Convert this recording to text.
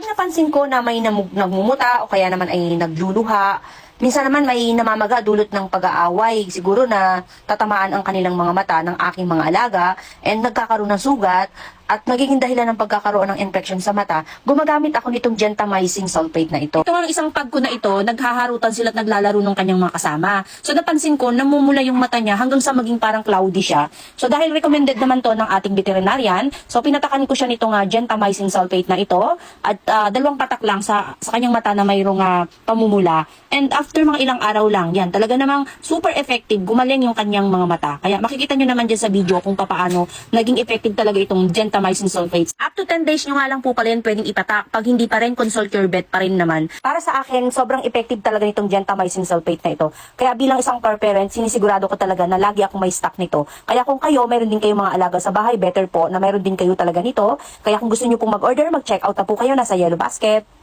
Napansin ko na may nagmumuta o kaya naman ay nagluluha. Minsan naman may namamaga dulot ng pag-aaway. Siguro na tatamaan ang kanilang mga mata ng aking mga alaga and nagkakaroon ng sugat at nagiging dahilan ng pagkakaroon ng infection sa mata. Gumagamit ako nitong gentamicin sulfate na ito. Ito ang isang pag ko na ito, naghaharutan sila at naglalaro ng kanyang mga kasama. So napansin ko, namumula yung mata niya hanggang sa maging parang cloudy siya. So dahil recommended naman to ng ating veterinarian, so pinatakan ko siya nitong gentamicin sulfate na ito at 2 patak lang sa kanyang mata na mayroong pamumula. And after mga ilang araw lang, yan, talaga namang super effective, gumaling yung kanyang mga mata. Kaya makikita nyo naman dyan sa video kung paano naging effective talaga itong gentamicin sulfates. Up to 10 days nyo nga lang po pala yan pwedeng ipatak. Pag hindi pa rin, consult your vet pa rin naman. Para sa akin, sobrang effective talaga nitong gentamicin sulfate na ito. Kaya bilang isang car parent, sinisigurado ko talaga na lagi akong may stock nito. Kaya kung kayo, mayroon din kayong mga alaga sa bahay, better po na mayroon din kayo talaga nito. Kaya kung gusto nyo pong mag-order, mag-check out na po kayo, nasa Yellow Basket.